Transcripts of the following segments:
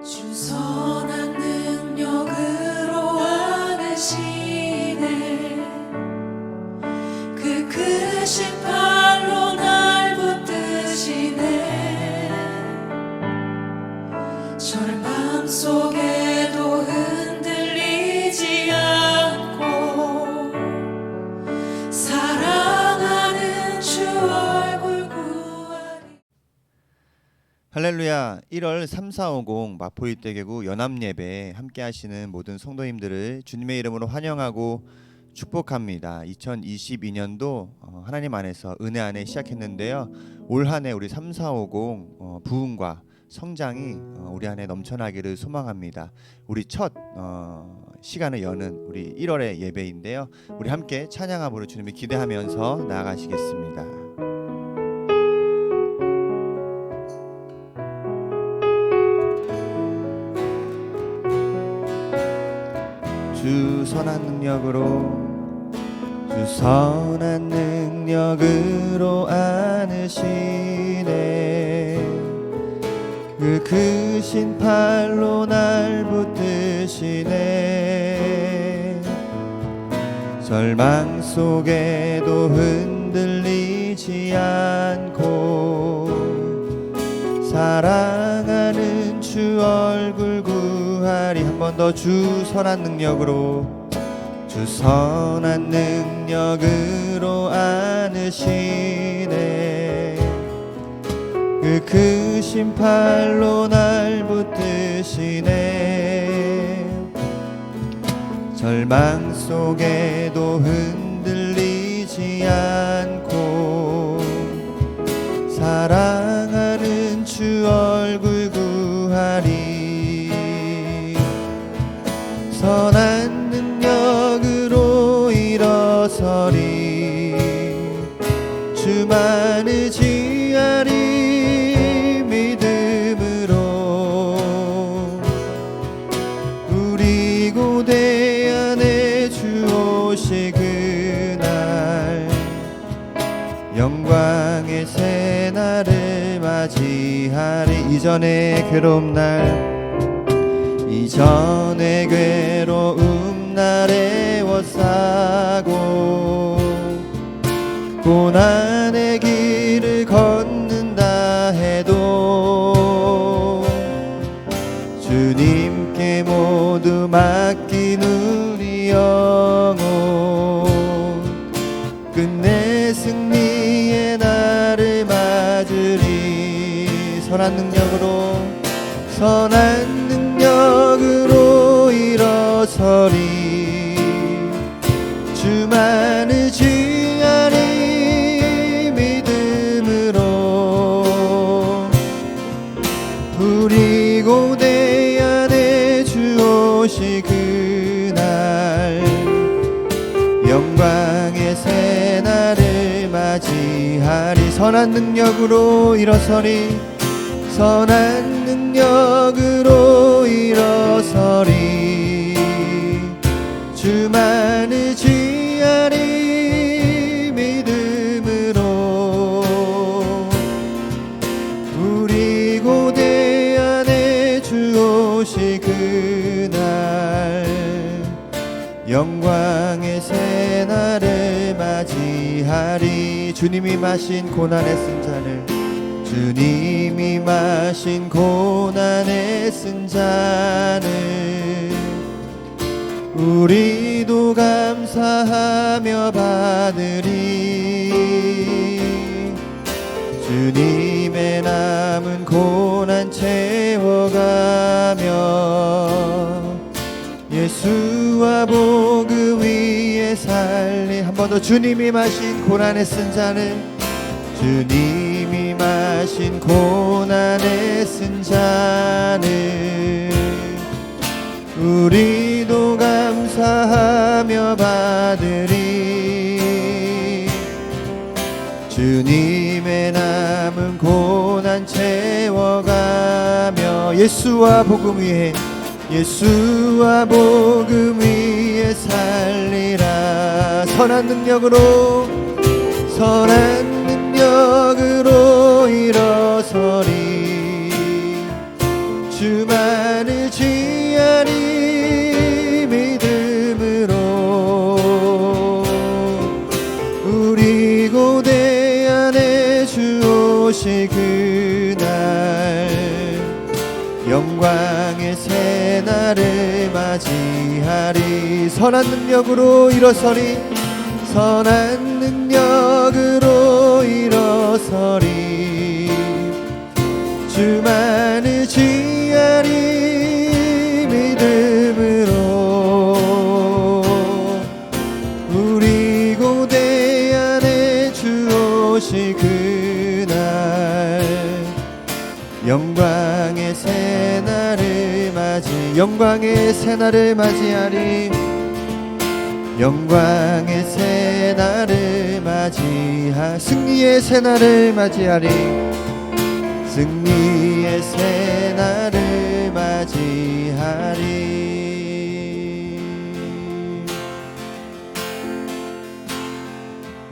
주 선한 능력으로 안으시네. 그 크신 팔로 날 붙드시네. 절망 속에도 흔들리지 않고 사랑하는 주 얼굴 구하리. 할렐루야. 1월 3, 4, 50 마포일대교구 연합예배 함께 하시는 모든 성도님들을 주님의 이름으로 환영하고 축복합니다. 2022년도 하나님 안에서 은혜 안에 시작했는데요. 올 한 해 우리 3, 4, 50 부흥과 성장이 우리 안에 넘쳐나기를 소망합니다. 우리 첫 시간을 여는 우리 1월의 예배인데요. 우리 함께 찬양함으로 주님을 기대하면서 나아가시겠습니다. 주 선한 능력으로 안으시네. 그 크신 팔로 날 붙드시네. 절망 속에도 흔들리지 않고 사랑하는 주 얼굴 구하리. 한 번 더. 주 선한 능력으로 안으시네. 그 크신 팔로 날 붙드시네. 절망 속에도 흔들리지 않고 사랑하는 주 얼굴 구하리. 선한 능력으로 일어서리. 주만 의지하리. 믿음으로 우리 고대 안에 주 오실 그날 영광의 새날을 맞이하리. 이전의 괴로움 날 애워싸고 고난의 길을 걷는다 해도 주님께 모두 맡긴 우리 영혼 끝내 승리의 날을 맞으리. 선한 능력으로 일어서리. 주만 의지하리. 믿음으로 우리 고대 안에 주 오실 그날 영광의 새날을 맞이하리. 선한 능력으로 일어서리. 선한 능력으로 일어서리. 주만 의지하리. 믿음으로 우리 고대 안에 주 오실 그날 영광의 새날을 맞이하리. 주님이 마신 고난의 쓴 잔을 우리도 감사하며 받으리. 주님의 남은 고난 채워가며 예수와 복음 위에 살리. 한 번 더. 주님이 마신 고난의 쓴 잔을 우리도 감사하며 받으리. 주님의 남은 고난 채워가며 예수와 복음 위에 살리라. 선한 능력으로 일어서리. 주만을 지하리 믿음으로 우리 고대 안에 주 오실 그날 영광의 새날을 맞이하리. 선한 능력으로 일어서리. 선한 능력으로 일어서리. 주만을 지하리 믿음으로 우리 고대 안에 주 오실 그날 영광의 새날을 영광의 새날을 맞이하리. 영광의 새날을 승리의 새날을 맞이하리. 승리의 새날을 맞이하리.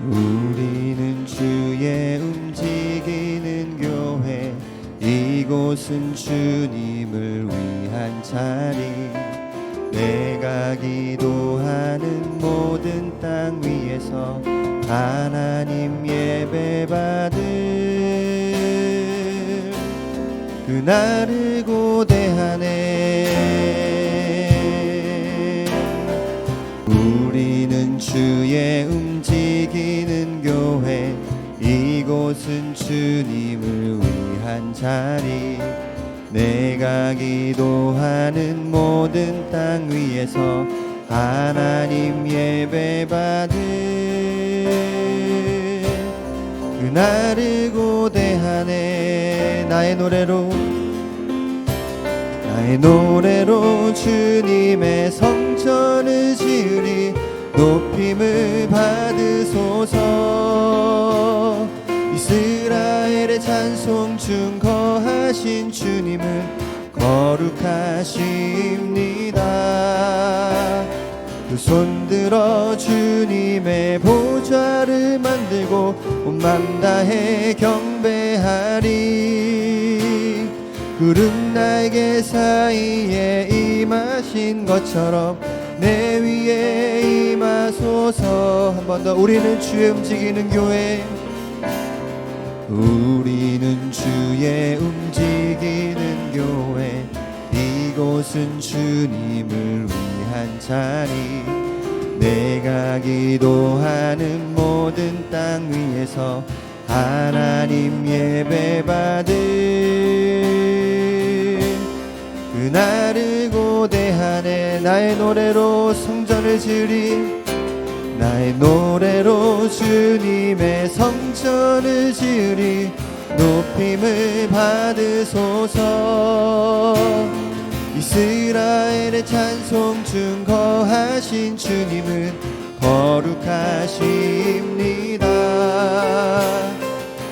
우리는 주의 움직이는 교회, 이곳은 주님을 위한 자리. 내가 기도하는 모든 땅 위에서 하나님 예배받을 그날을 고대하네. 우리는 주의 움직이는 교회, 이곳은 주님을 위한 자리. 내가 기도하는 모든 땅 위에서 하나님 예배받을 그날을 고대하네. 나의 노래로 주님의 성전을 지으리. 높임을 받으소서. 이스라엘의 찬송 중 거하신 주님은 거룩하십니다. 두 손 들어 주님의 보좌를 만들고 온 맘 다해 경배하리. 구름 날개 사이에 임하신 것처럼 내 위에 임하소서. 한 번 더. 우리는 주의 움직이는 교회, 우리는 주의 움직이는 교회, 이곳은 주님을 위한 자리. 내가 기도하는 모든 땅 위에서 하나님 예배받을 그날을 고대하네. 나의 노래로 성전을 지으리. 나의 노래로 주님의 성전을 지으리. 높임을 받으소서. 이스라엘의 찬송 중 거하신 주님은 거룩하십니다.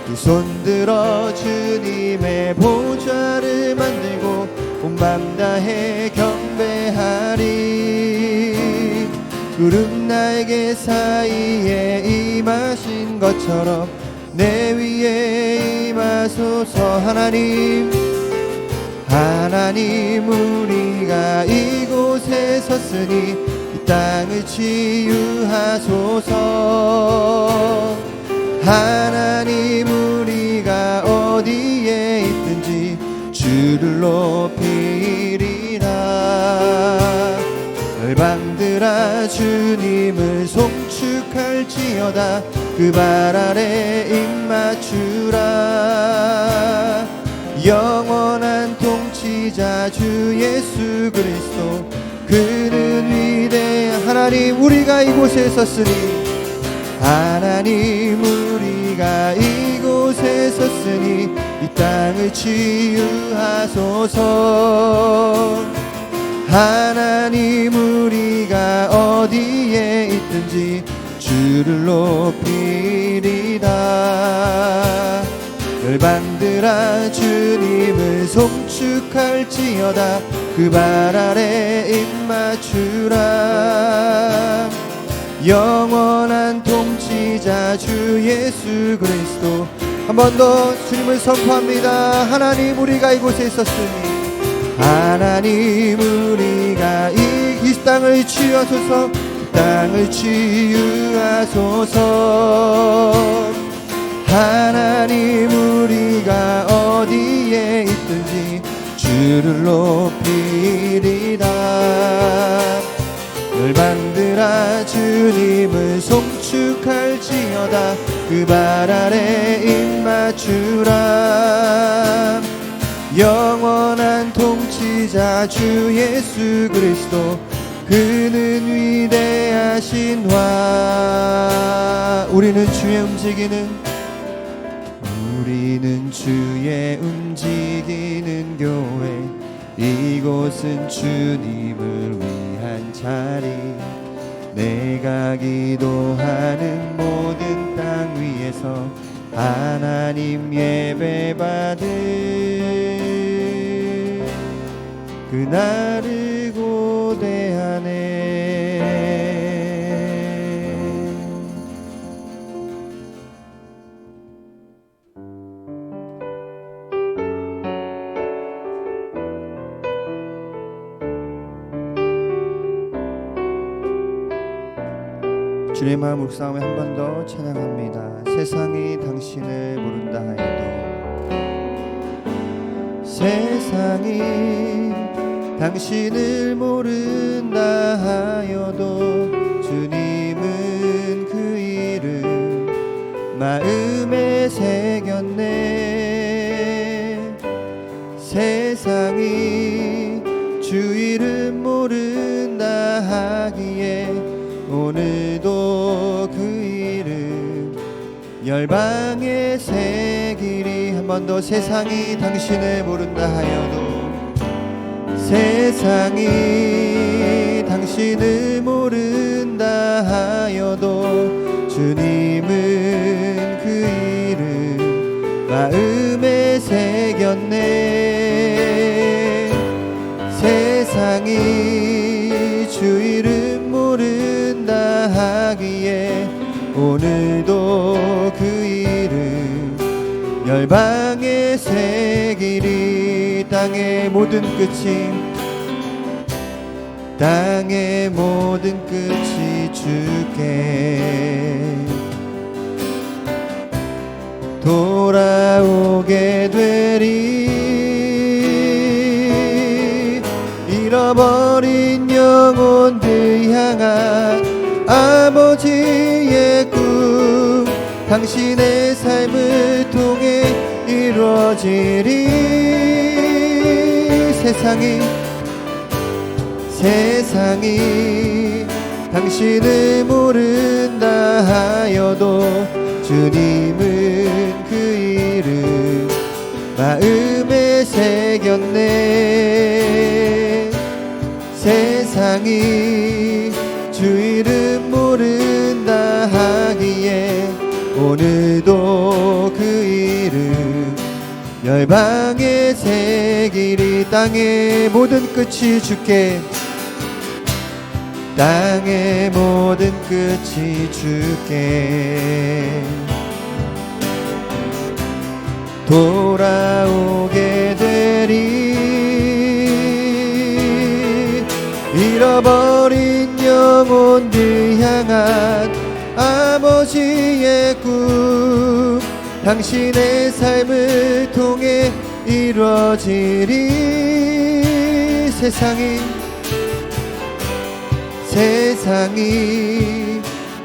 두 손 들어 주님의 보좌를 만들고 온 맘 다해 경배하리. 구름 날개 사이에 임하신 것처럼 내 위에 임하소서. 하나님 우리가 이곳에 섰으니 이 땅을 치유하소서. 하나님 우리가 어디에 있든지 주를 높이리라. 열방들아 주님을 송축할지어다. 그 발 아래 입맞추라. 영원한 통치자 주 예수 그리스도, 그는 위대한 하나님. 우리가 이곳에 섰으니 하나님 우리가 이곳에 섰으니 이 땅을 치유하소서. 하나님 우리가 어디에 있든지 주를 높이리다. 열방들아 주님을 송축할지어다. 그 발 아래 입맞추라. 영원한 통치자 주 예수 그리스도. 한 번 더 주님을 선포합니다. 하나님 우리가 이곳에 있었으니 하나님 우리가 이 땅을 치유하소서. 이 땅을 치유하소서. 하나님 우리가 어디에 있든지 주를 높이리다. 열방들아 주님을 송축할지어다. 그 발 아래 입맞추라. 영원한 통치자 주 예수 그리스도, 그는 위대하신 왕. 우리는 주의 움직이는 교회. 이곳은 주님을 위한 자리. 내가 기도하는 모든 땅 위에서 하나님 예배받을 그날을 고대하네. 주님의 마음 묵상하며 한 번 더 찬양합니다. 세상이 당신을 모른다 하여도, 세상이 당신을 모른다 하여도 주님은 그 이름 마음에 새겼네. 세상이 주 이름 모른다 하기에 오늘도 그 이름 열방에 새기리. 한 번 더. 세상이 당신을 모른다 하여도, 세상이 당신을 모른다 하여도 주님은 그 이름 마음에 새겼네. 세상이 주 이름 모른다 하기에 오늘도 그 이름 열방에 새기리. 땅의 모든 끝이 주께 돌아오게 되리. 잃어버린 영혼들 향한 아버지의 꿈, 당신의 삶을 통해 이루어지리. 세상이 당신을 모른다 하여도 주님은 그 이름 마음에 새겼네. 세상이 주 이름 모른다 하기에 오늘도 그 이름 열방에 새기리. 땅의 모든 끝이 주께, 땅의 모든 끝이 주께 돌아오게 되리. 잃어버린 영혼들 향한 아버지의 꿈, 당신의 삶을 통해 이루어지리. 세상이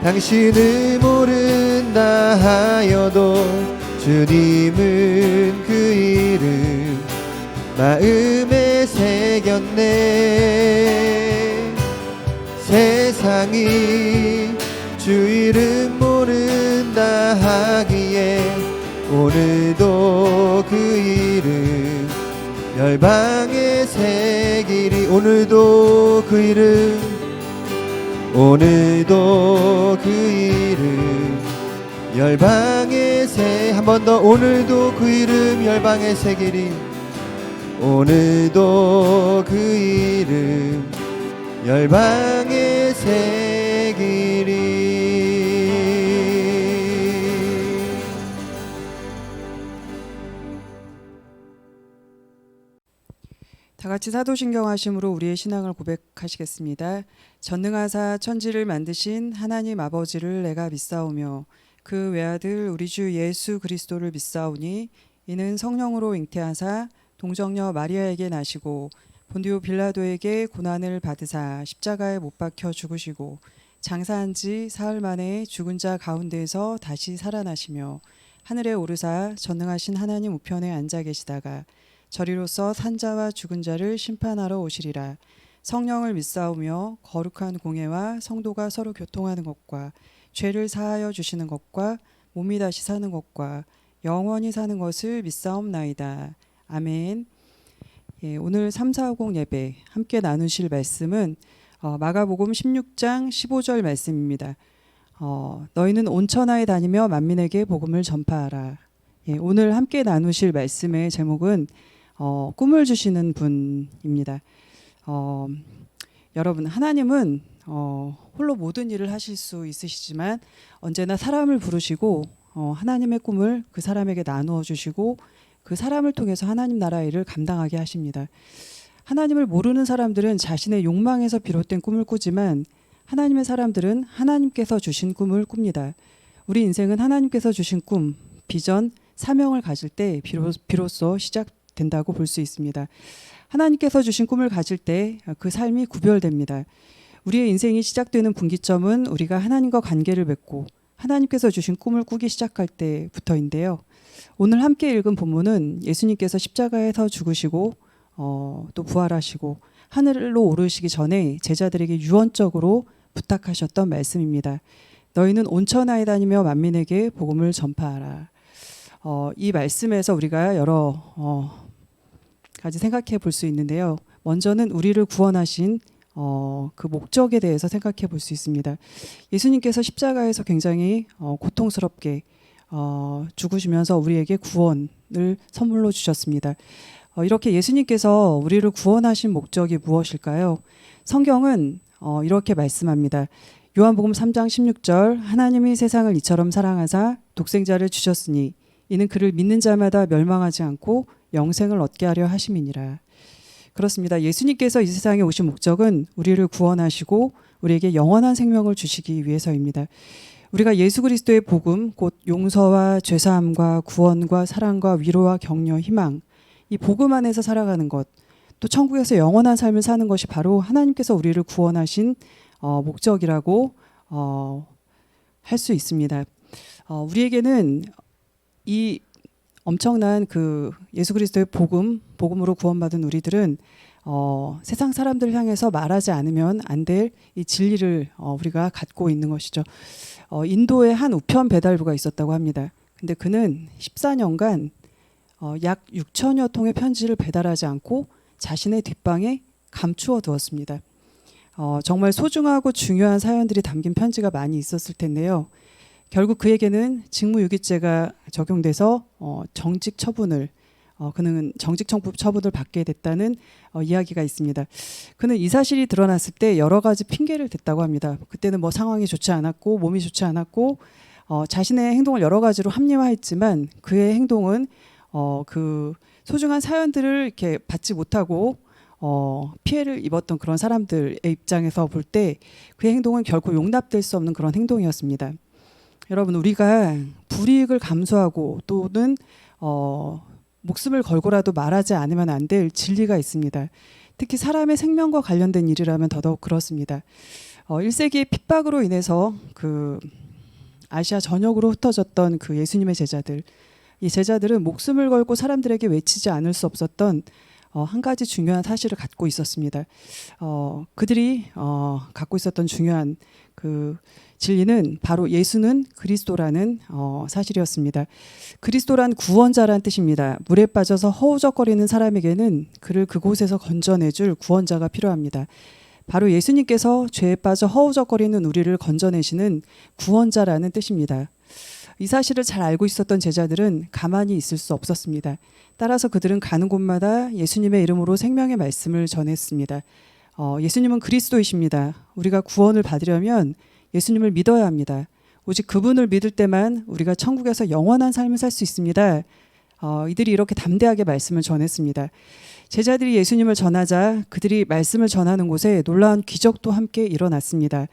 당신을 모른다 하여도 주님은 그 이름 마음에 새겼네. 세상이 주 이름 모른다 하기에 오늘도 그 이름 열방에 새기리. 오늘도 그 이름 열방에 한 번 더. 오늘도 그 이름 열방에 새기리. 오늘도 그 이름 열방에 새기리. 다 같이 사도신경 하심으로 우리의 신앙을 고백하시겠습니다. 전능하사 천지를 만드신 하나님 아버지를 내가 믿사오며 그 외아들 우리 주 예수 그리스도를 믿사오니 이는 성령으로 잉태하사 동정녀 마리아에게 나시고 본디오 빌라도에게 고난을 받으사 십자가에 못 박혀 죽으시고 장사한 지 사흘 만에 죽은 자 가운데에서 다시 살아나시며 하늘에 오르사 전능하신 하나님 우편에 앉아 계시다가 저리로서 산자와 죽은 자를 심판하러 오시리라. 성령을 믿사오며 거룩한 공예와 성도가 서로 교통하는 것과 죄를 사하여 주시는 것과 몸이 다시 사는 것과 영원히 사는 것을 믿사옵나이다. 아멘. 예, 오늘 3450 예배 함께 나누실 말씀은 마가복음 16장 15절 말씀입니다. 너희는 온 천하에 다니며 만민에게 복음을 전파하라. 예, 오늘 함께 나누실 말씀의 제목은 꿈을 주시는 분입니다. 여러분, 하나님은 홀로 모든 일을 하실 수 있으시지만 언제나 사람을 부르시고 하나님의 꿈을 그 사람에게 나누어 주시고 그 사람을 통해서 하나님 나라의 일을 감당하게 하십니다. 하나님을 모르는 사람들은 자신의 욕망에서 비롯된 꿈을 꾸지만 하나님의 사람들은 하나님께서 주신 꿈을 꿉니다. 우리 인생은 하나님께서 주신 꿈, 비전, 사명을 가질 때 비로소 시작된다고 볼 수 있습니다. 하나님께서 주신 꿈을 가질 때 그 삶이 구별됩니다. 우리의 인생이 시작되는 분기점은 우리가 하나님과 관계를 맺고 하나님께서 주신 꿈을 꾸기 시작할 때부터인데요. 오늘 함께 읽은 본문은 예수님께서 십자가에서 죽으시고 또 부활하시고 하늘로 오르시기 전에 제자들에게 유언적으로 부탁하셨던 말씀입니다. 너희는 온 천하에 다니며 만민에게 복음을 전파하라. 이 말씀에서 우리가 여러 가지 생각해 볼 수 있는데요. 먼저는 우리를 구원하신 그 목적에 대해서 생각해 볼 수 있습니다. 예수님께서 십자가에서 굉장히 고통스럽게 죽으시면서 우리에게 구원을 선물로 주셨습니다. 이렇게 예수님께서 우리를 구원하신 목적이 무엇일까요? 성경은 이렇게 말씀합니다. 요한복음 3장 16절 하나님이 세상을 이처럼 사랑하사 독생자를 주셨으니 이는 그를 믿는 자마다 멸망하지 않고 영생을 얻게 하려 하심이니라. 그렇습니다. 예수님께서 이 세상에 오신 목적은 우리를 구원하시고 우리에게 영원한 생명을 주시기 위해서입니다. 우리가 예수 그리스도의 복음, 곧 용서와 죄사함과 구원과 사랑과 위로와 격려, 희망, 이 복음 안에서 살아가는 것, 또 천국에서 영원한 삶을 사는 것이 바로 하나님께서 우리를 구원하신 목적이라고 할 수 있습니다. 우리에게는 이 엄청난 그 예수 그리스도의 복음으로 구원받은 우리들은 세상 사람들을 향해서 말하지 않으면 안 될 이 진리를 우리가 갖고 있는 것이죠. 인도에 한 우편 배달부가 있었다고 합니다. 근데 그는 14년간 약 6천여 통의 편지를 배달하지 않고 자신의 뒷방에 감추어 두었습니다. 정말 소중하고 중요한 사연들이 담긴 편지가 많이 있었을 텐데요. 결국 그에게는 직무유기죄가 적용돼서 정직 처분을 그는 정직 처분을 받게 됐다는 이야기가 있습니다. 그는 이 사실이 드러났을 때 여러 가지 핑계를 댔다고 합니다. 그때는 뭐 상황이 좋지 않았고 몸이 좋지 않았고 자신의 행동을 여러 가지로 합리화했지만 그의 행동은 그 소중한 사연들을 이렇게 받지 못하고 피해를 입었던 그런 사람들의 입장에서 볼 때 그의 행동은 결코 용납될 수 없는 그런 행동이었습니다. 여러분, 우리가 불이익을 감수하고 또는 목숨을 걸고라도 말하지 않으면 안 될 진리가 있습니다. 특히 사람의 생명과 관련된 일이라면 더더욱 그렇습니다. 1세기의 핍박으로 인해서 그 아시아 전역으로 흩어졌던 그 예수님의 제자들, 이 제자들은 목숨을 걸고 사람들에게 외치지 않을 수 없었던 한 가지 중요한 사실을 갖고 있었습니다. 그들이 갖고 있었던 중요한 그 진리는 바로 예수는 그리스도라는 사실이었습니다. 그리스도란 구원자란 뜻입니다. 물에 빠져서 허우적거리는 사람에게는 그를 그곳에서 건져내줄 구원자가 필요합니다. 바로 예수님께서 죄에 빠져 허우적거리는 우리를 건져내시는 구원자라는 뜻입니다. 이 사실을 잘 알고 있었던 제자들은 가만히 있을 수 없었습니다. 따라서 그들은 가는 곳마다 예수님의 이름으로 생명의 말씀을 전했습니다. 예수님은 그리스도이십니다. 우리가 구원을 받으려면 예수님을 믿어야 합니다. 오직 그분을 믿을 때만 우리가 천국에서 영원한 삶을 살 수 있습니다. 이들이 이렇게 담대하게 말씀을 전했습니다. 제자들이 예수님을 전하자 그들이 말씀을 전하는 곳에 놀라운 기적도 함께 일어났습니다.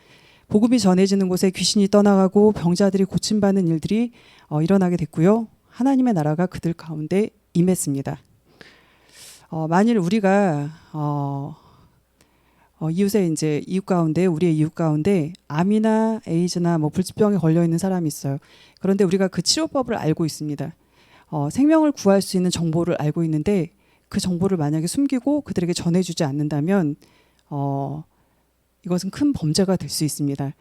복음이 전해지는 곳에 귀신이 떠나가고 병자들이 고침받는 일들이 일어나게 됐고요. 하나님의 나라가 그들 가운데 임했습니다. 만일 우리가 이웃의 이제 이웃 가운데 우리의 이웃 가운데 암이나 에이즈나 뭐 불치병에 걸려 있는 사람이 있어요. 그런데 우리가 그 치료법을 알고 있습니다. 생명을 구할 수 있는 정보를 알고 있는데 그 정보를 만약에 숨기고 그들에게 전해주지 않는다면 이것은 큰 범죄가 될 수 있습니다.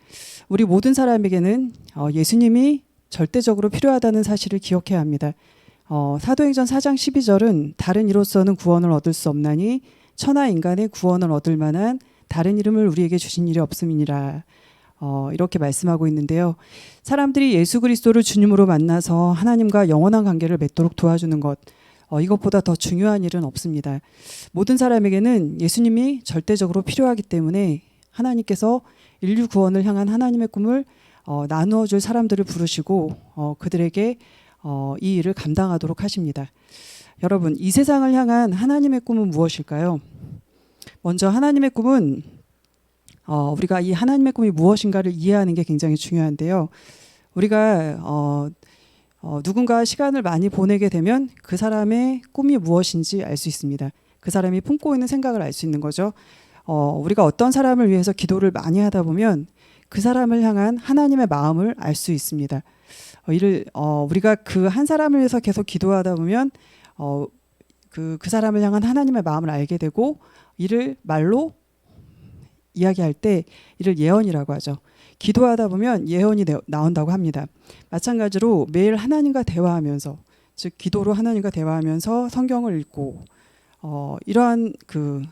우리 모든 사람에게는 예수님이 절대적으로 필요하다는 사실을 기억해야 합니다. 사도행전 4장 12절은 다른 이로서는 구원을 얻을 수 없나니 천하 인간의 구원을 얻을 만한 다른 이름을 우리에게 주신 일이 없음이니라. 이렇게 말씀하고 있는데요. 사람들이 예수 그리스도를 주님으로 만나서 하나님과 영원한 관계를 맺도록 도와주는 것, 이것보다 더 중요한 일은 없습니다. 모든 사람에게는 예수님이 절대적으로 필요하기 때문에 하나님께서 인류 구원을 향한 하나님의 꿈을 나누어 줄 사람들을 부르시고 그들에게 이 일을 감당하도록 하십니다. 여러분, 이 세상을 향한 하나님의 꿈은 무엇일까요? 먼저 하나님의 꿈은 우리가 이 하나님의 꿈이 무엇인가를 이해하는 게 굉장히 중요한데요. 우리가 누군가 시간을 많이 보내게 되면 그 사람의 꿈이 무엇인지 알 수 있습니다. 그 사람이 품고 있는 생각을 알 수 있는 거죠. 우리가 어떤 사람을 위해서 기도를 많이 하다 보면 그 사람을 향한 하나님의 마음을 알 수 있습니다. 우리가 그 한 사람을 위해서 계속 기도하다 보면 그 사람을 향한 하나님의 마음을 알게 되고 이를 말로 이야기할 때 이를 예언이라고 하죠. 기도하다 보면 예언이 나온다고 합니다. 마찬가지로 매일 하나님과 대화하면서, 즉 기도로 하나님과 대화하면서 성경을 읽고 이러한 그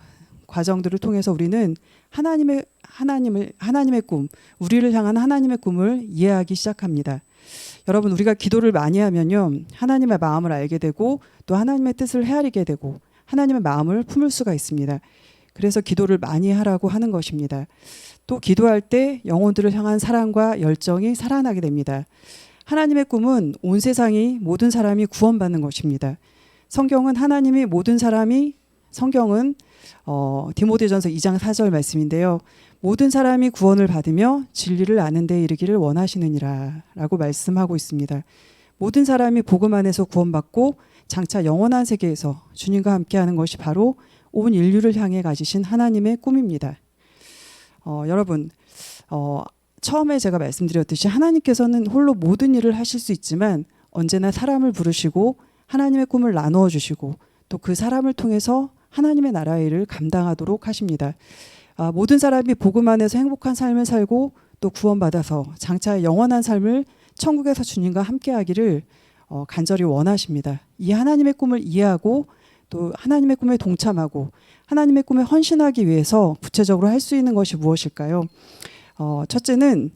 과정들을 통해서 우리는 하나님의 꿈, 우리를 향한 하나님의 꿈을 이해하기 시작합니다. 여러분, 우리가 기도를 많이 하면요, 하나님의 마음을 알게 되고 또 하나님의 뜻을 헤아리게 되고 하나님의 마음을 품을 수가 있습니다. 그래서 기도를 많이 하라고 하는 것입니다. 또 기도할 때 영혼들을 향한 사랑과 열정이 살아나게 됩니다. 하나님의 꿈은 온 세상이 모든 사람이 구원받는 것입니다. 성경은 디모데전서 2장 4절 말씀인데요. 모든 사람이 구원을 받으며 진리를 아는 데 이르기를 원하시느니라 라고 말씀하고 있습니다. 모든 사람이 복음 안에서 구원받고 장차 영원한 세계에서 주님과 함께하는 것이 바로 온 인류를 향해 가지신 하나님의 꿈입니다. 여러분, 처음에 제가 말씀드렸듯이 하나님께서는 홀로 모든 일을 하실 수 있지만 언제나 사람을 부르시고 하나님의 꿈을 나누어 주시고 또 그 사람을 통해서 하나님의 나라의 일을 감당하도록 하십니다. 모든 사람이 복음 안에서 행복한 삶을 살고 또 구원받아서 장차 영원한 삶을 천국에서 주님과 함께하기를 간절히 원하십니다. 이 하나님의 꿈을 이해하고 또 하나님의 꿈에 동참하고 하나님의 꿈에 헌신하기 위해서 구체적으로 할 수 있는 것이 무엇일까요? 첫째는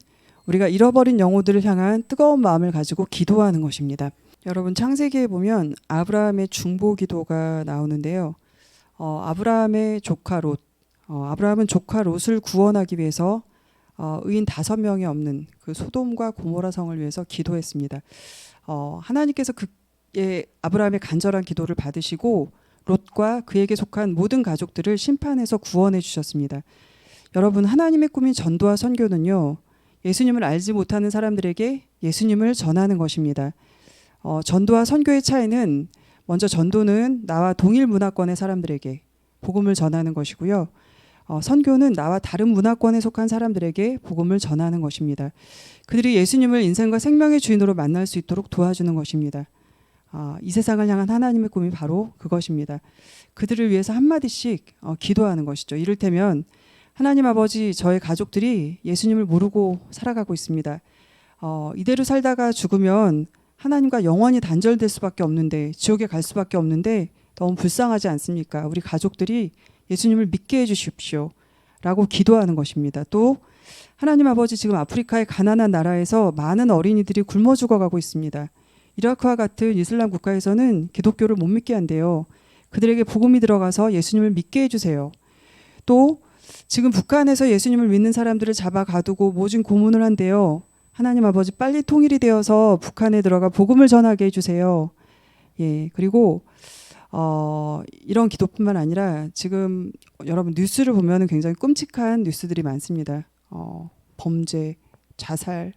우리가 잃어버린 영혼들을 향한 뜨거운 마음을 가지고 기도하는 것입니다. 여러분, 창세기에 보면 아브라함의 중보 기도가 나오는데요. 아브라함의 조카 롯, 아브라함은 조카 롯을 구원하기 위해서 의인 5명이 없는 그 소돔과 고모라 성을 위해서 기도했습니다. 하나님께서 아브라함의 간절한 기도를 받으시고 롯과 그에게 속한 모든 가족들을 심판해서 구원해 주셨습니다. 여러분, 하나님의 꿈인 전도와 선교는요, 예수님을 알지 못하는 사람들에게 예수님을 전하는 것입니다. 전도와 선교의 차이는 먼저 전도는 나와 동일 문화권의 사람들에게 복음을 전하는 것이고요. 선교는 나와 다른 문화권에 속한 사람들에게 복음을 전하는 것입니다. 그들이 예수님을 인생과 생명의 주인으로 만날 수 있도록 도와주는 것입니다. 이 세상을 향한 하나님의 꿈이 바로 그것입니다. 그들을 위해서 한마디씩 기도하는 것이죠. 이를테면 하나님 아버지, 저의 가족들이 예수님을 모르고 살아가고 있습니다. 이대로 살다가 죽으면 하나님과 영원히 단절될 수밖에 없는데, 지옥에 갈 수밖에 없는데 너무 불쌍하지 않습니까? 우리 가족들이 예수님을 믿게 해주십시오 라고 기도하는 것입니다. 또 하나님 아버지, 지금 아프리카의 가난한 나라에서 많은 어린이들이 굶어 죽어가고 있습니다. 이라크와 같은 이슬람 국가에서는 기독교를 못 믿게 한대요. 그들에게 복음이 들어가서 예수님을 믿게 해주세요. 또 지금 북한에서 예수님을 믿는 사람들을 잡아 가두고 모진 고문을 한대요. 하나님 아버지, 빨리 통일이 되어서 북한에 들어가 복음을 전하게 해주세요. 예, 그리고 이런 기도뿐만 아니라 지금 여러분 뉴스를 보면은 굉장히 끔찍한 뉴스들이 많습니다. 범죄, 자살,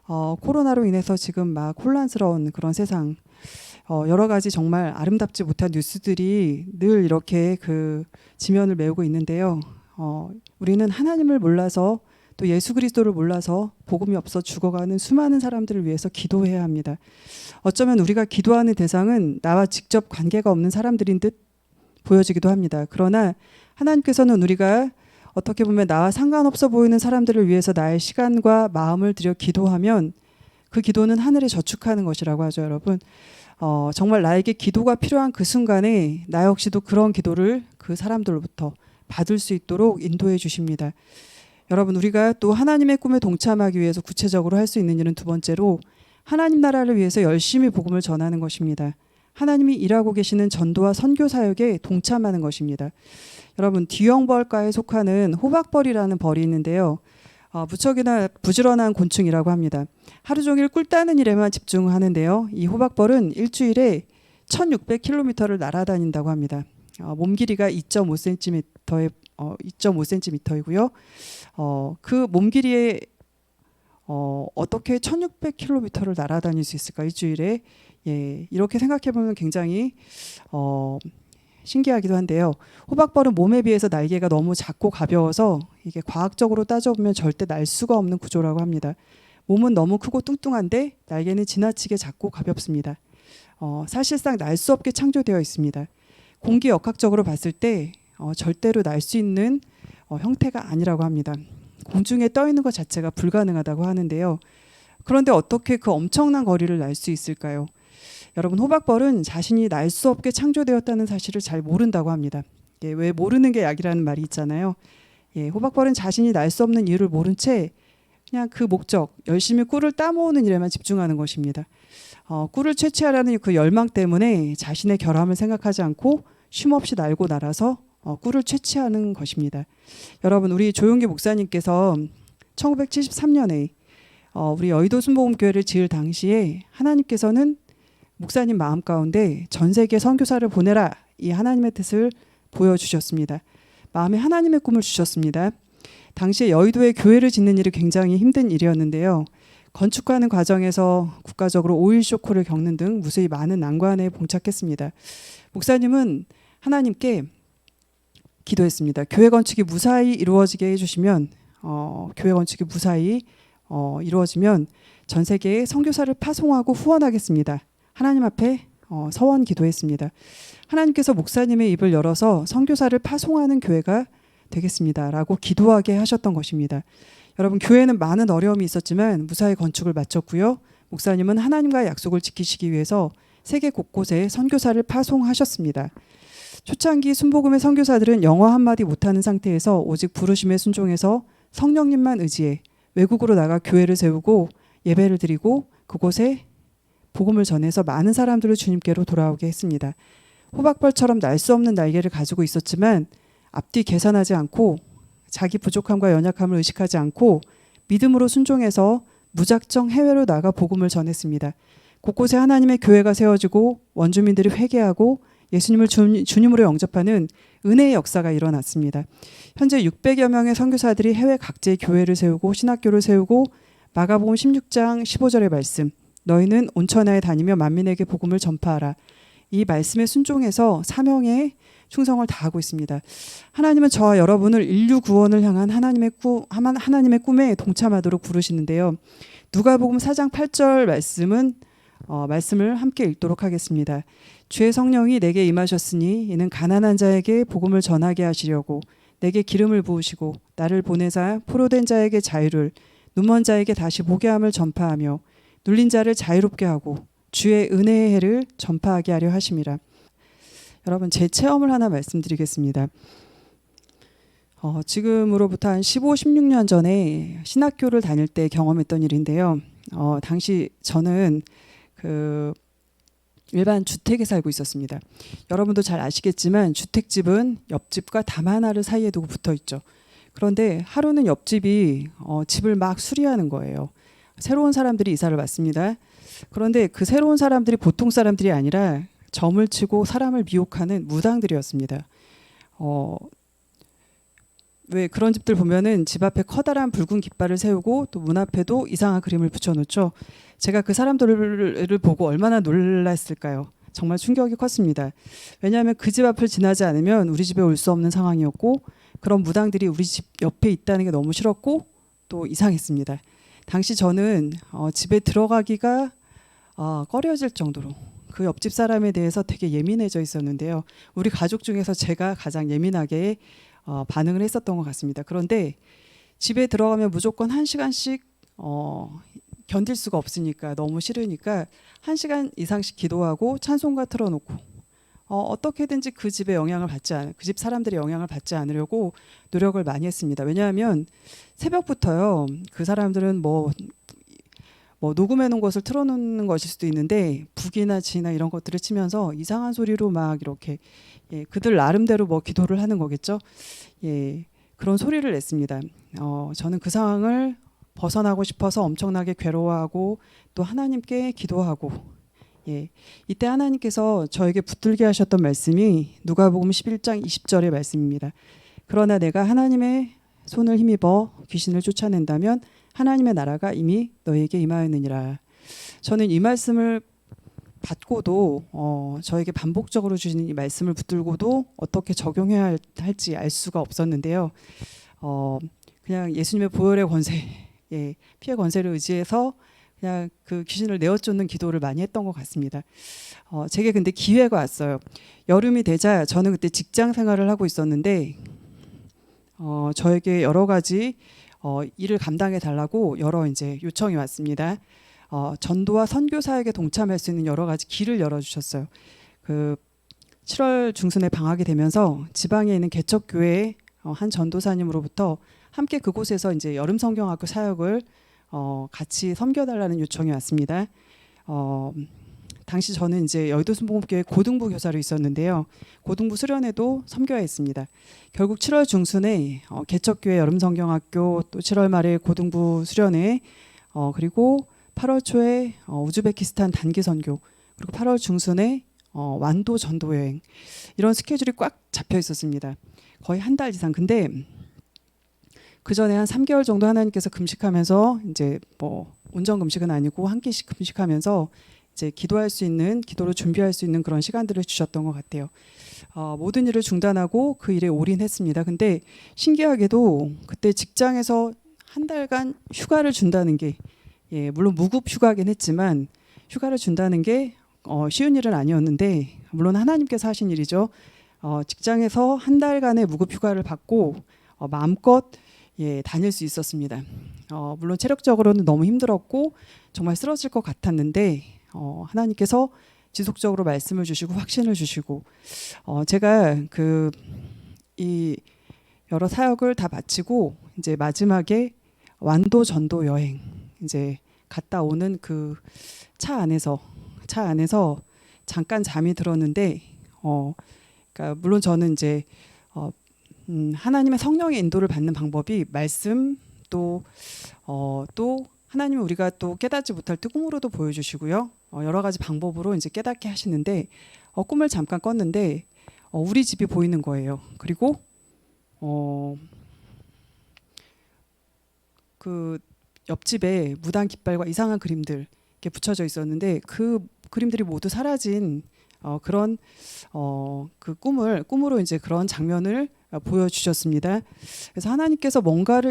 코로나로 인해서 지금 막 혼란스러운 그런 세상, 여러 가지 정말 아름답지 못한 뉴스들이 늘 이렇게 그 지면을 메우고 있는데요. 우리는 하나님을 몰라서 또 예수 그리스도를 몰라서 복음이 없어 죽어가는 수많은 사람들을 위해서 기도해야 합니다. 어쩌면 우리가 기도하는 대상은 나와 직접 관계가 없는 사람들인 듯 보여지기도 합니다. 그러나 하나님께서는 우리가 어떻게 보면 나와 상관없어 보이는 사람들을 위해서 나의 시간과 마음을 들여 기도하면 그 기도는 하늘에 저축하는 것이라고 하죠, 여러분. 정말 나에게 기도가 필요한 그 순간에 나 역시도 그런 기도를 그 사람들로부터 받을 수 있도록 인도해 주십니다. 여러분, 우리가 또 하나님의 꿈에 동참하기 위해서 구체적으로 할 수 있는 일은 두 번째로 하나님 나라를 위해서 열심히 복음을 전하는 것입니다. 하나님이 일하고 계시는 전도와 선교 사역에 동참하는 것입니다. 여러분, 뒤형벌과에 속하는 호박벌이라는 벌이 있는데요. 무척이나 부지런한 곤충이라고 합니다. 하루 종일 꿀 따는 일에만 집중하는데요. 이 호박벌은 일주일에 1600km를 날아다닌다고 합니다. 몸 길이가 2.5cm이고요. 그 몸 길이에 어떻게 1600km를 날아다닐 수 있을까, 일주일에. 예, 이렇게 생각해 보면 굉장히 신기하기도 한데요. 호박벌은 몸에 비해서 날개가 너무 작고 가벼워서 이게 과학적으로 따져보면 절대 날 수가 없는 구조라고 합니다. 몸은 너무 크고 뚱뚱한데 날개는 지나치게 작고 가볍습니다. 사실상 날 수 없게 창조되어 있습니다. 공기 역학적으로 봤을 때 절대로 날 수 있는 형태가 아니라고 합니다. 공중에 떠 있는 것 자체가 불가능하다고 하는데요. 그런데 어떻게 그 엄청난 거리를 날 수 있을까요? 여러분, 호박벌은 자신이 날 수 없게 창조되었다는 사실을 잘 모른다고 합니다. 예, 왜 모르는 게 약이라는 말이 있잖아요. 예, 호박벌은 자신이 날 수 없는 이유를 모른 채 그냥 그 목적, 열심히 꿀을 따모으는 일에만 집중하는 것입니다. 꿀을 채취하라는 그 열망 때문에 자신의 결함을 생각하지 않고 쉼없이 날고 날아서 꿀을 채취하는 것입니다. 여러분, 우리 조용기 목사님께서 1973년에 우리 여의도 순복음교회를 지을 당시에 하나님께서는 목사님 마음 가운데 전 세계 선교사를 보내라, 이 하나님의 뜻을 보여주셨습니다. 마음에 하나님의 꿈을 주셨습니다. 당시에 여의도에 교회를 짓는 일이 굉장히 힘든 일이었는데요. 건축하는 과정에서 국가적으로 오일 쇼크를 겪는 등 무수히 많은 난관에 봉착했습니다. 목사님은 하나님께 기도했습니다. 교회 건축이 무사히 이루어지게 해주시면, 교회 건축이 무사히 이루어지면 전 세계에 선교사를 파송하고 후원하겠습니다. 하나님 앞에 서원 기도했습니다. 하나님께서 목사님의 입을 열어서 선교사를 파송하는 교회가 되겠습니다라고 기도하게 하셨던 것입니다. 여러분, 교회는 많은 어려움이 있었지만 무사히 건축을 마쳤고요. 목사님은 하나님과의 약속을 지키시기 위해서 세계 곳곳에 선교사를 파송하셨습니다. 초창기 순복음의 선교사들은 영어 한마디 못하는 상태에서 오직 부르심에 순종해서 성령님만 의지해 외국으로 나가 교회를 세우고 예배를 드리고 그곳에 복음을 전해서 많은 사람들을 주님께로 돌아오게 했습니다. 호박벌처럼 날 수 없는 날개를 가지고 있었지만 앞뒤 계산하지 않고 자기 부족함과 연약함을 의식하지 않고 믿음으로 순종해서 무작정 해외로 나가 복음을 전했습니다. 곳곳에 하나님의 교회가 세워지고 원주민들이 회개하고 예수님을 주님으로 영접하는 은혜의 역사가 일어났습니다. 현재 600여 명의 선교사들이 해외 각지의 교회를 세우고 신학교를 세우고 마가복음 16장 15절의 말씀, 너희는 온천하에 다니며 만민에게 복음을 전파하라, 이 말씀에 순종해서 사명에 충성을 다하고 있습니다. 하나님은 저와 여러분을 인류 구원을 향한 하나님의 꿈에 동참하도록 부르시는데요. 누가복음 4장 8절 말씀을 함께 읽도록 하겠습니다. 주의 성령이 내게 임하셨으니 이는 가난한 자에게 복음을 전하게 하시려고 내게 기름을 부으시고 나를 보내사 포로된 자에게 자유를, 눈먼 자에게 다시 보게 함을 전파하며 눌린 자를 자유롭게 하고 주의 은혜의 해를 전파하게 하려 하심이라. 여러분, 제 체험을 하나 말씀드리겠습니다. 지금으로부터 한 15, 16년 전에 신학교를 다닐 때 경험했던 일인데요. 당시 저는 일반 주택에 살고 있었습니다. 여러분도 잘 아시겠지만 주택집은 옆집과 담 하나를 사이에 두고 붙어 있죠. 그런데 하루는 옆집이 집을 막 수리하는 거예요. 새로운 사람들이 이사를 왔습니다. 그런데 그 새로운 사람들이 보통 사람들이 아니라 점을 치고 사람을 미혹하는 무당들이었습니다. 왜 그런 집들 보면은 집 앞에 커다란 붉은 깃발을 세우고 또 문 앞에도 이상한 그림을 붙여놓죠. 제가 그 사람들을 보고 얼마나 놀랐을까요? 정말 충격이 컸습니다. 왜냐하면 그 집 앞을 지나지 않으면 우리 집에 올 수 없는 상황이었고 그런 무당들이 우리 집 옆에 있다는 게 너무 싫었고 또 이상했습니다. 당시 저는 집에 들어가기가 꺼려질 정도로 그 옆집 사람에 대해서 되게 예민해져 있었는데요. 우리 가족 중에서 제가 가장 예민하게 반응을 했었던 것 같습니다. 그런데 집에 들어가면 무조건 1시간씩 견딜 수가 없으니까 너무 싫으니까 1시간 이상씩 기도하고 찬송가 틀어놓고 어떻게든지 그 집의 영향을 그 집 사람들의 영향을 받지 않으려고 노력을 많이 했습니다. 왜냐하면 새벽부터요. 그 사람들은 뭐 녹음해 놓은 것을 틀어놓는 것일 수도 있는데 북이나 지나 이런 것들을 치면서 이상한 소리로 막 이렇게 그들 나름대로 뭐 기도를 하는 거겠죠. 그런 소리를 냈습니다. 저는 그 상황을 벗어나고 싶어서 엄청나게 괴로워하고 또 하나님께 기도하고 이때 하나님께서 저에게 붙들게 하셨던 말씀이 누가복음 11장 20절의 말씀입니다. 그러나 내가 하나님의 손을 힘입어 귀신을 쫓아낸다면 하나님의 나라가 이미 너에게 임하였느니라. 저는 이 말씀을 받고도 저에게 반복적으로 주시는 이 말씀을 붙들고도 어떻게 적용해야 할지 알 수가 없었는데요. 그냥 예수님의 보혈의 권세, 피의 권세를 의지해서 그냥 그 귀신을 내어쫓는 기도를 많이 했던 것 같습니다. 제게 근데 기회가 왔어요. 여름이 되자 저는 그때 직장 생활을 하고 있었는데 저에게 여러 가지 일을 감당해 달라고 여러 이제 요청이 왔습니다. 전도와 선교 사역에 동참할 수 있는 여러 가지 길을 열어주셨어요. 그 7월 중순에 방학이 되면서 지방에 있는 개척교회의 한 전도사님으로부터 함께 그곳에서 이제 여름 성경학교 사역을 같이 섬겨달라는 요청이 왔습니다. 당시 저는 이제 여의도 순복음교회 고등부 교사로 있었는데요. 고등부 수련회도 섬겨야 했습니다. 결국 7월 중순에 개척교회 여름 성경학교, 또 7월 말에 고등부 수련회, 그리고 8월 초에 우즈베키스탄 단기 선교, 그리고 8월 중순에 완도 전도 여행, 이런 스케줄이 꽉 잡혀 있었습니다. 거의 한 달 이상. 근데 그 전에 한 3개월 정도 하나님께서 금식하면서 이제 뭐 온전 금식은 아니고 한 끼씩 금식하면서 이제 기도할 수 있는, 기도로 준비할 수 있는 그런 시간들을 주셨던 것 같아요. 모든 일을 중단하고 그 일에 올인했습니다. 근데 신기하게도 그때 직장에서 한 달간 휴가를 준다는 게, 물론 무급 휴가긴 했지만 휴가를 준다는 게 쉬운 일은 아니었는데, 물론 하나님께서 하신 일이죠. 직장에서 한 달간의 무급 휴가를 받고 마음껏 다닐 수 있었습니다. 물론 체력적으로는 너무 힘들었고 정말 쓰러질 것 같았는데 하나님께서 지속적으로 말씀을 주시고 확신을 주시고, 제가 이 여러 사역을 다 마치고 이제 마지막에 완도 전도 여행 이제 갔다 오는 그 차 안에서 잠깐 잠이 들었는데, 그러니까 물론 저는 이제 하나님의 성령의 인도를 받는 방법이 말씀, 또 하나님은 우리가 또 깨닫지 못할 때 꿈으로도 보여주시고요. 여러 가지 방법으로 이제 깨닫게 하시는데, 꿈을 잠깐 꿨는데 우리 집이 보이는 거예요. 그리고 그 옆집에 무당 깃발과 이상한 그림들 이렇게 붙여져 있었는데 그 그림들이 모두 사라진 그런 그 꿈으로 이제 그런 장면을 보여주셨습니다. 그래서 하나님께서 뭔가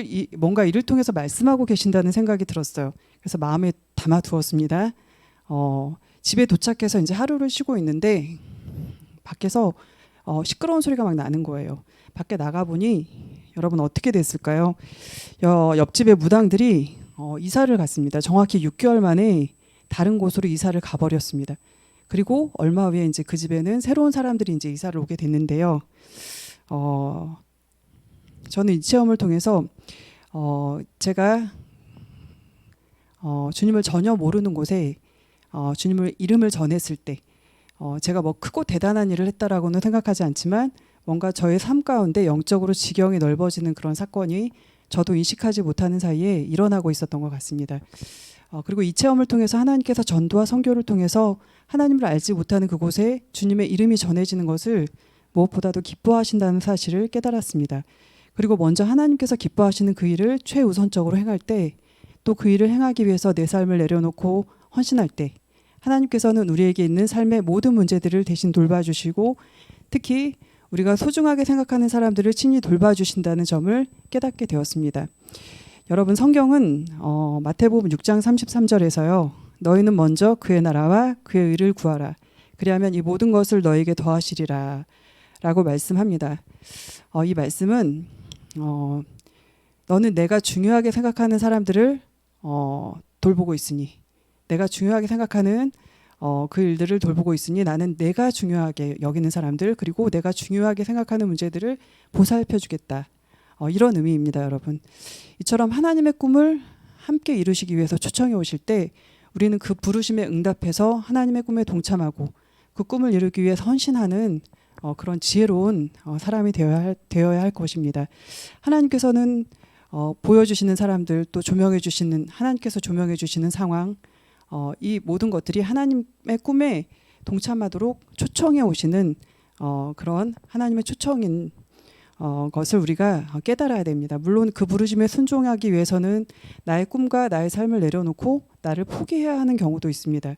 일을 통해서 말씀하고 계신다는 생각이 들었어요. 그래서 마음에 담아두었습니다. 집에 도착해서 이제 하루를 쉬고 있는데 밖에서 시끄러운 소리가 막 나는 거예요. 밖에 나가보니 여러분 어떻게 됐을까요? 옆집의 무당들이 이사를 갔습니다. 정확히 6개월 만에 다른 곳으로 이사를 가버렸습니다. 그리고 얼마 후에 이제 그 집에는 새로운 사람들이 이제 이사를 오게 됐는데요. 저는 이 체험을 통해서 제가 주님을 전혀 모르는 곳에 주님을 이름을 전했을 때 제가 뭐 크고 대단한 일을 했다라고는 생각하지 않지만 뭔가 저의 삶 가운데 영적으로 지경이 넓어지는 그런 사건이 저도 인식하지 못하는 사이에 일어나고 있었던 것 같습니다. 그리고 이 체험을 통해서 하나님께서 전도와 선교를 통해서 하나님을 알지 못하는 그곳에 주님의 이름이 전해지는 것을 무엇보다도 기뻐하신다는 사실을 깨달았습니다. 그리고 먼저 하나님께서 기뻐하시는 그 일을 최우선적으로 행할 때, 또 그 일을 행하기 위해서 내 삶을 내려놓고 헌신할 때 하나님께서는 우리에게 있는 삶의 모든 문제들을 대신 돌봐주시고, 특히 우리가 소중하게 생각하는 사람들을 친히 돌봐주신다는 점을 깨닫게 되었습니다. 여러분, 성경은 마태복음 6장 33절에서요. 너희는 먼저 그의 나라와 그의 의를 구하라. 그리하면 이 모든 것을 너에게 더하시리라 라고 말씀합니다. 이 말씀은 너는 내가 중요하게 생각하는 사람들을 돌보고 있으니, 내가 중요하게 생각하는 그 일들을 돌보고 있으니 나는 내가 중요하게 여기는 사람들, 그리고 내가 중요하게 생각하는 문제들을 보살펴 주겠다. 이런 의미입니다, 여러분. 이처럼 하나님의 꿈을 함께 이루시기 위해서 초청해 오실 때 우리는 그 부르심에 응답해서 하나님의 꿈에 동참하고 그 꿈을 이루기 위해서 헌신하는 그런 지혜로운 사람이 되어야 할 것입니다. 하나님께서는 보여주시는 사람들, 또 조명해 주시는, 하나님께서 조명해 주시는 상황, 이 모든 것들이 하나님의 꿈에 동참하도록 초청해 오시는 그런 하나님의 초청인 것을 우리가 깨달아야 됩니다. 물론 그 부르심에 순종하기 위해서는 나의 꿈과 나의 삶을 내려놓고 나를 포기해야 하는 경우도 있습니다.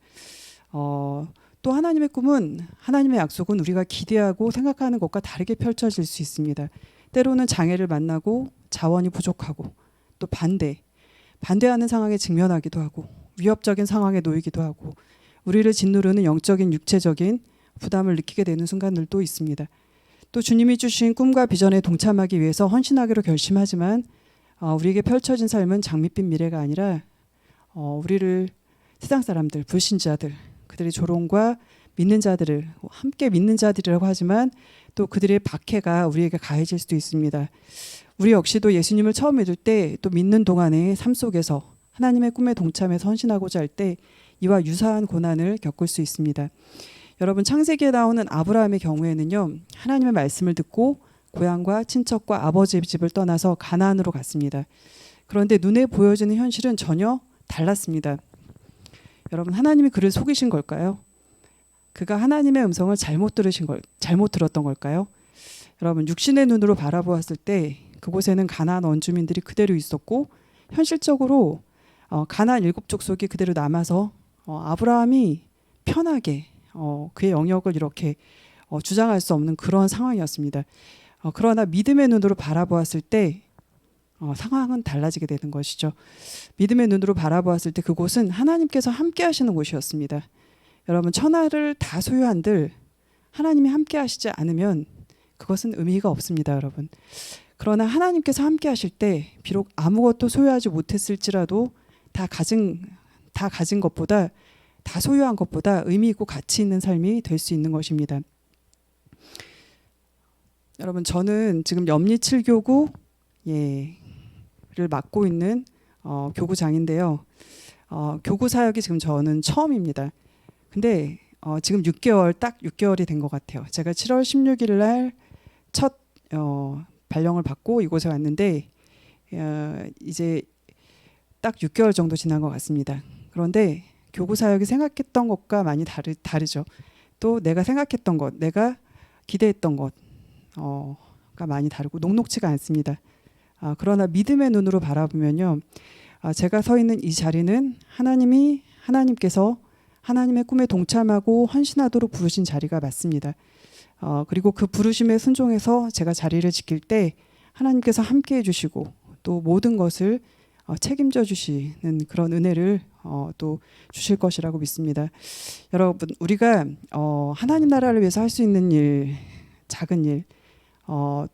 또 하나님의 꿈은, 하나님의 약속은 우리가 기대하고 생각하는 것과 다르게 펼쳐질 수 있습니다. 때로는 장애를 만나고 자원이 부족하고 또 반대하는 상황에 직면하기도 하고 위협적인 상황에 놓이기도 하고 우리를 짓누르는 영적인 육체적인 부담을 느끼게 되는 순간들도 있습니다. 또 주님이 주신 꿈과 비전에 동참하기 위해서 헌신하기로 결심하지만 우리에게 펼쳐진 삶은 장밋빛 미래가 아니라 우리를 세상 사람들, 불신자들, 그들의 조롱과 믿는 자들을 함께 믿는 자들이라고 하지만 또 그들의 박해가 우리에게 가해질 수도 있습니다. 우리 역시도 예수님을 처음 믿을 때 또 믿는 동안의 삶 속에서 하나님의 꿈에 동참해서 헌신하고자 할 때 이와 유사한 고난을 겪을 수 있습니다. 여러분, 창세기에 나오는 아브라함의 경우에는요, 하나님의 말씀을 듣고 고향과 친척과 아버지의 집을 떠나서 가나안으로 갔습니다. 그런데 눈에 보여지는 현실은 전혀 달랐습니다. 여러분, 하나님이 그를 속이신 걸까요? 그가 하나님의 음성을 잘못 들었던 걸까요? 여러분, 육신의 눈으로 바라보았을 때 그곳에는 가나안 원주민들이 그대로 있었고, 현실적으로 가나안 7족속이 그대로 남아서 아브라함이 편하게 그의 영역을 이렇게 주장할 수 없는 그런 상황이었습니다. 그러나 믿음의 눈으로 바라보았을 때 상황은 달라지게 되는 것이죠. 믿음의 눈으로 바라보았을 때 그곳은 하나님께서 함께 하시는 곳이었습니다. 여러분, 천하를 다 소유한들 하나님이 함께 하시지 않으면 그것은 의미가 없습니다, 여러분. 그러나 하나님께서 함께 하실 때 비록 아무것도 소유하지 못했을지라도 다 가진 것보다, 다 소유한 것보다 의미 있고 가치 있는 삶이 될 수 있는 것입니다. 여러분, 저는 지금 염리 7교구 를 맡고 있는 교구장인데요. 교구 사역이 지금 저는 처음입니다. 근데 지금 딱 6개월이 된 것 같아요. 제가 7월 16일 날 첫 발령을 받고 이곳에 왔는데 이제 딱 6개월 정도 지난 것 같습니다. 그런데 교구 사역이 생각했던 것과 많이 다르죠. 또 내가 생각했던 것, 내가 기대했던 것가 많이 다르고 녹록지가 않습니다. 그러나 믿음의 눈으로 바라보면요, 제가 서 있는 이 자리는 하나님께서 하나님의 꿈에 동참하고 헌신하도록 부르신 자리가 맞습니다. 그리고 그 부르심에 순종해서 제가 자리를 지킬 때 하나님께서 함께해 주시고 또 모든 것을 책임져 주시는 그런 은혜를 또 주실 것이라고 믿습니다. 여러분, 우리가 하나님 나라를 위해서 할 수 있는 일, 작은 일,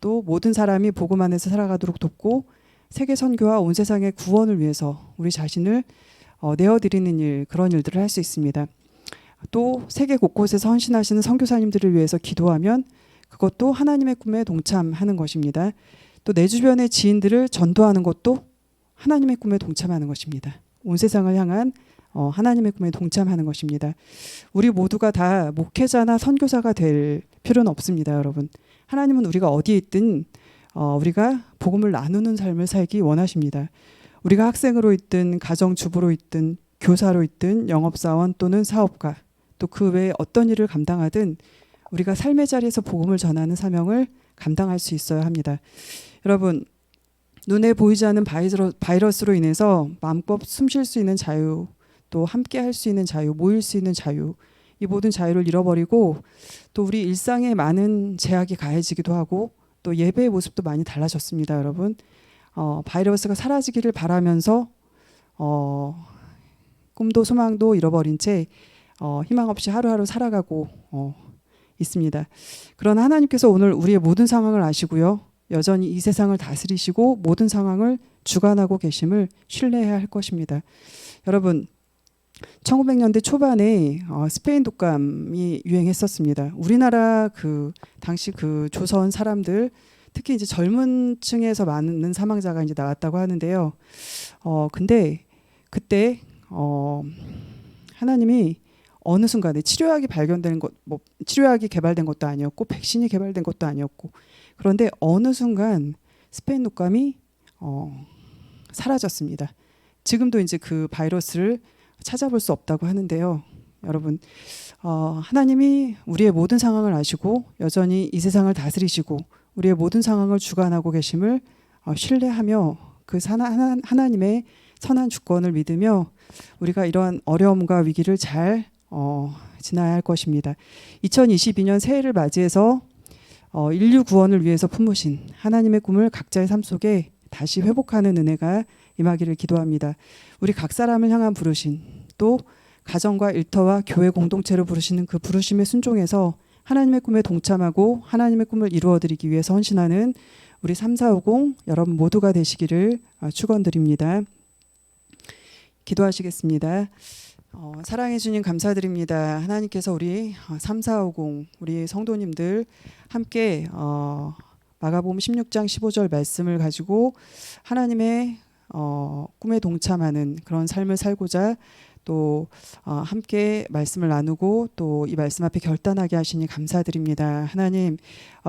또 모든 사람이 복음 안에서 살아가도록 돕고 세계 선교와 온 세상의 구원을 위해서 우리 자신을 내어드리는 일, 그런 일들을 할 수 있습니다. 또 세계 곳곳에서 헌신하시는 선교사님들을 위해서 기도하면 그것도 하나님의 꿈에 동참하는 것입니다. 또 내 주변의 지인들을 전도하는 것도 하나님의 꿈에 동참하는 것입니다. 온 세상을 향한 하나님의 꿈에 동참하는 것입니다. 우리 모두가 다 목회자나 선교사가 될 필요는 없습니다, 여러분. 하나님은 우리가 어디에 있든 우리가 복음을 나누는 삶을 살기 원하십니다. 우리가 학생으로 있든 가정주부로 있든 교사로 있든 영업사원 또는 사업가 또 그 외에 어떤 일을 감당하든 우리가 삶의 자리에서 복음을 전하는 사명을 감당할 수 있어야 합니다. 여러분, 눈에 보이지 않는 바이러스로 인해서 마음껏 숨 쉴 수 있는 자유, 또 함께 할 수 있는 자유, 모일 수 있는 자유, 이 모든 자유를 잃어버리고 또 우리 일상에 많은 제약이 가해지기도 하고 또 예배의 모습도 많이 달라졌습니다. 여러분, 바이러스가 사라지기를 바라면서 꿈도 소망도 잃어버린 채 희망 없이 하루하루 살아가고 있습니다. 그러나 하나님께서 오늘 우리의 모든 상황을 아시고요, 여전히 이 세상을 다스리시고 모든 상황을 주관하고 계심을 신뢰해야 할 것입니다. 여러분, 1900년대 초반에 스페인 독감이 유행했었습니다. 우리나라 그 당시 그 조선 사람들, 특히 이제 젊은 층에서 많은 사망자가 이제 나왔다고 하는데요. 근데 그때 하나님이 어느 순간에 치료약이 개발된 것도 아니었고 백신이 개발된 것도 아니었고, 그런데 어느 순간 스페인 독감이 사라졌습니다. 지금도 이제 그 바이러스를 찾아볼 수 없다고 하는데요. 여러분, 하나님이 우리의 모든 상황을 아시고 여전히 이 세상을 다스리시고 우리의 모든 상황을 주관하고 계심을 신뢰하며 그 하나님의 선한 주권을 믿으며 우리가 이러한 어려움과 위기를 잘 지나야 할 것입니다. 2022년 새해를 맞이해서 인류 구원을 위해서 품으신 하나님의 꿈을 각자의 삶 속에 다시 회복하는 은혜가 임하기를 기도합니다. 우리 각 사람을 향한 부르심, 또 가정과 일터와 교회 공동체로 부르시는 그 부르심에 순종해서 하나님의 꿈에 동참하고 하나님의 꿈을 이루어드리기 위해서 헌신하는 우리 3450 여러분 모두가 되시기를 축원드립니다. 기도하시겠습니다. 사랑해 주님 감사드립니다. 하나님께서 우리 3450 우리 성도님들 함께 마가복음 16장 15절 말씀을 가지고 하나님의 꿈에 동참하는 그런 삶을 살고자 또 함께 말씀을 나누고 또 이 말씀 앞에 결단하게 하시니 감사드립니다. 하나님,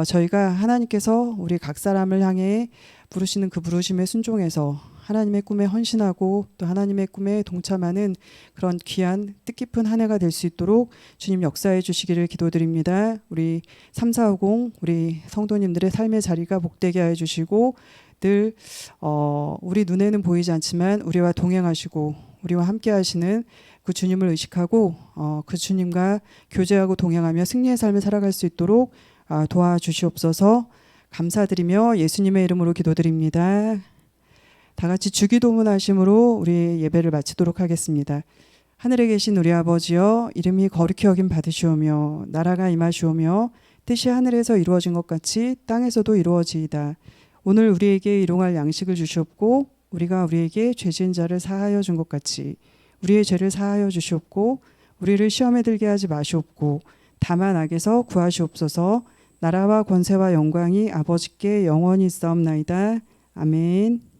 저희가 하나님께서 우리 각 사람을 향해 부르시는 그 부르심에 순종해서 하나님의 꿈에 헌신하고 또 하나님의 꿈에 동참하는 그런 귀한 뜻깊은 한 해가 될 수 있도록 주님 역사해 주시기를 기도드립니다. 우리 3450 우리 성도님들의 삶의 자리가 복되게 해 주시고 늘 우리 눈에는 보이지 않지만 우리와 동행하시고 우리와 함께 하시는 그 주님을 의식하고 그 주님과 교제하고 동행하며 승리의 삶을 살아갈 수 있도록 도와주시옵소서. 감사드리며 예수님의 이름으로 기도드립니다. 다 같이 주기도문 하심으로 우리 예배를 마치도록 하겠습니다. 하늘에 계신 우리 아버지여, 이름이 거룩히 여김 받으시오며 나라가 임하시오며 뜻이 하늘에서 이루어진 것 같이 땅에서도 이루어지이다. 오늘 우리에게 일용할 양식을 주시옵고 우리가 우리에게 죄 지은 자를 사하여 준 것 같이 우리의 죄를 사하여 주시옵고 우리를 시험에 들게 하지 마시옵고 다만 악에서 구하시옵소서. 나라와 권세와 영광이 아버지께 영원히 있사옵나이다. 아멘.